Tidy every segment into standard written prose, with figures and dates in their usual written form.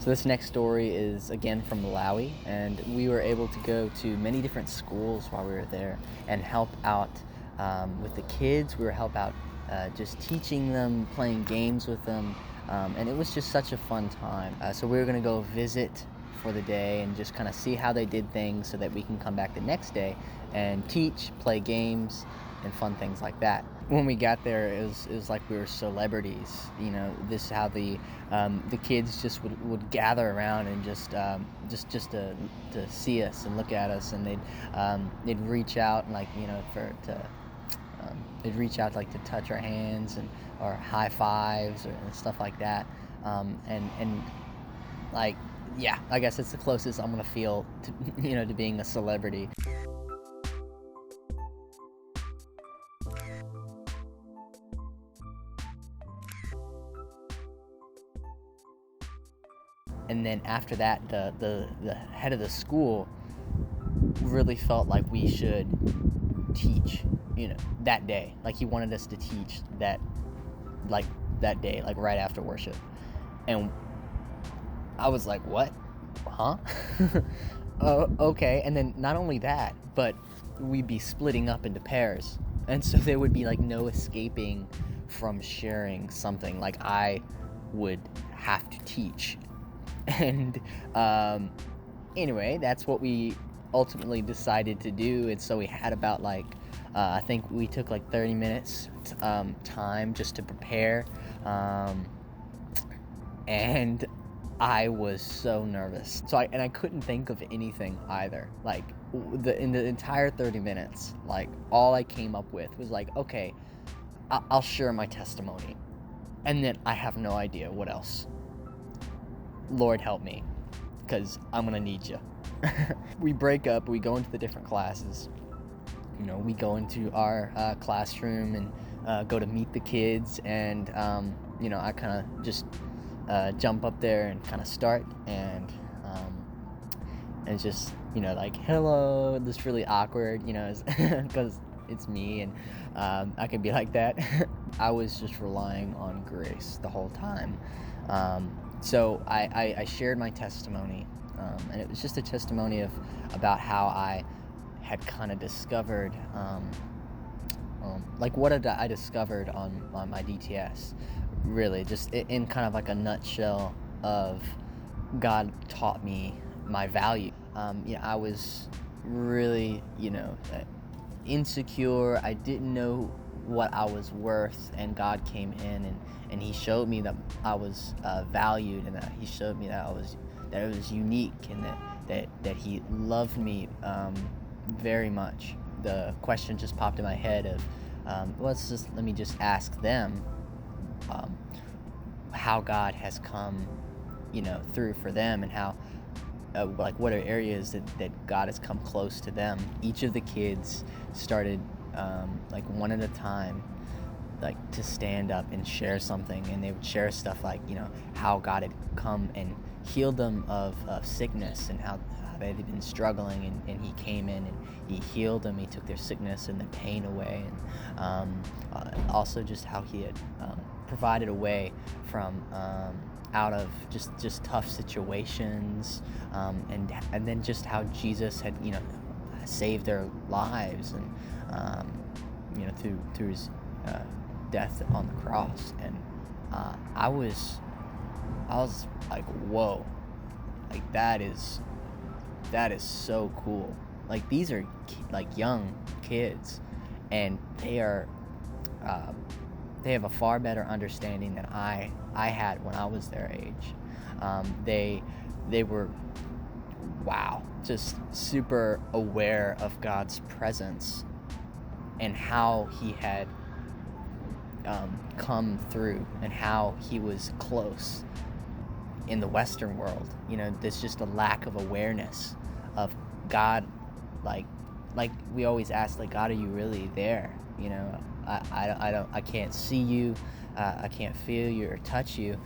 So this next story is again from Malawi, and we were able to go to many different schools while we were there and help out with the kids. We were help out just teaching them, playing games with them, and it was just such a fun time. So we were gonna go visit for the day and just kind of see how they did things, so that we can come back the next day and teach, play games, and fun things like that. When we got there, it was like we were celebrities. This is how the kids just would gather around and just to see us and look at us, and they'd reach out and, like, for to they'd reach out, like, to touch our hands and or high fives and stuff like that. And like, yeah, I guess it's the closest I'm gonna feel to to being a celebrity. And then after that, the head of the school really felt like we should teach, that day. Like, he wanted us to teach like that day, like right after worship. And I was like, what? Huh? Oh, okay. And then not only that, but we'd be splitting up into pairs. And so there would be, like, no escaping from sharing something. Like, I would have to teach. And anyway, that's what we ultimately decided to do. And so we had about, like, I think we took like 30 minutes time just to prepare. And I was so nervous. I couldn't think of anything either. Like, in the entire 30 minutes, like, all I came up with was like, okay, I'll share my testimony. And then I have no idea what else. Lord help me, because I'm gonna need you. We break up, we go into the different classes. We go into our classroom and go to meet the kids, and I kind of just jump up there and kind of start, and just like, hello, this really awkward, because it's me, and I can be like that. I was just relying on grace the whole time. So I shared my testimony, and it was just a testimony about how I had kind of discovered, like, what had I discovered on my DTS, really, just in kind of like a nutshell of God taught me my value. I was really, insecure. I didn't know what I was worth, and God came in and he showed me that I was valued, and that he showed me that it was unique, and that he loved me very much. The question just popped in my head of, let me just ask them how God has come, through for them, and how, like, what are areas that God has come close to them. Each of the kids started, like, one at a time, like, to stand up and share something, and they would share stuff like, how God had come and healed them of sickness, and how they had been struggling, and he came in and he healed them. He took their sickness and the pain away, and also just how he had provided a way from out of just tough situations, and then just how Jesus had saved their lives, and through his death on the cross. And I was like, whoa, like, that is so cool. Like, these are like young kids, and they have a far better understanding than I had when I was their age. They were, wow, just super aware of God's presence and how he had come through, and how he was close in the Western world. There's just a lack of awareness of God. Like we always ask, like, God, are you really there? I can't see you, I can't feel you or touch you.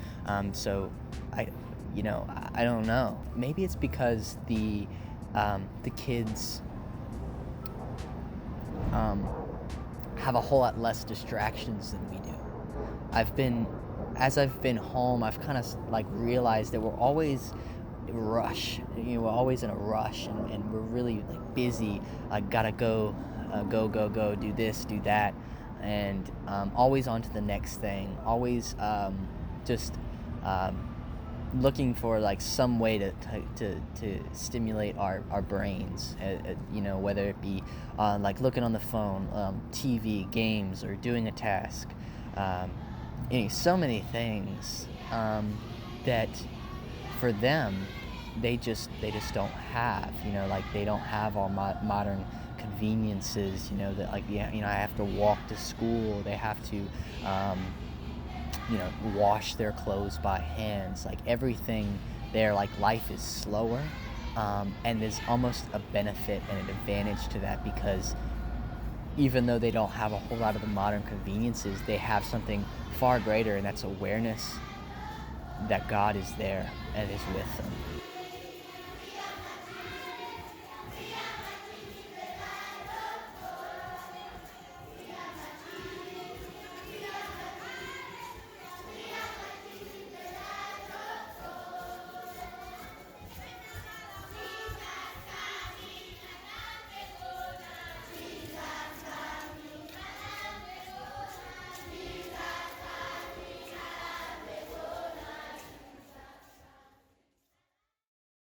So I don't know. Maybe it's because the kids have a whole lot less distractions than we do. I've been as I've been home, I've kind of like realized that we're always rush. We're always in a rush, and we're really like busy. I gotta go, go, do this, do that, and always on to the next thing. Always just um, looking for like some way to stimulate our brains. Whether it be like looking on the phone, TV, games, or doing a task. Um, so many things that for them they just don't have. Like they don't have all modern conveniences. That like, yeah, I have to walk to school. They have to um, wash their clothes by hands. Like everything there, like life is slower, and there's almost a benefit and an advantage to that, because even though they don't have a whole lot of the modern conveniences, they have something far greater, and that's awareness that God is there and is with them.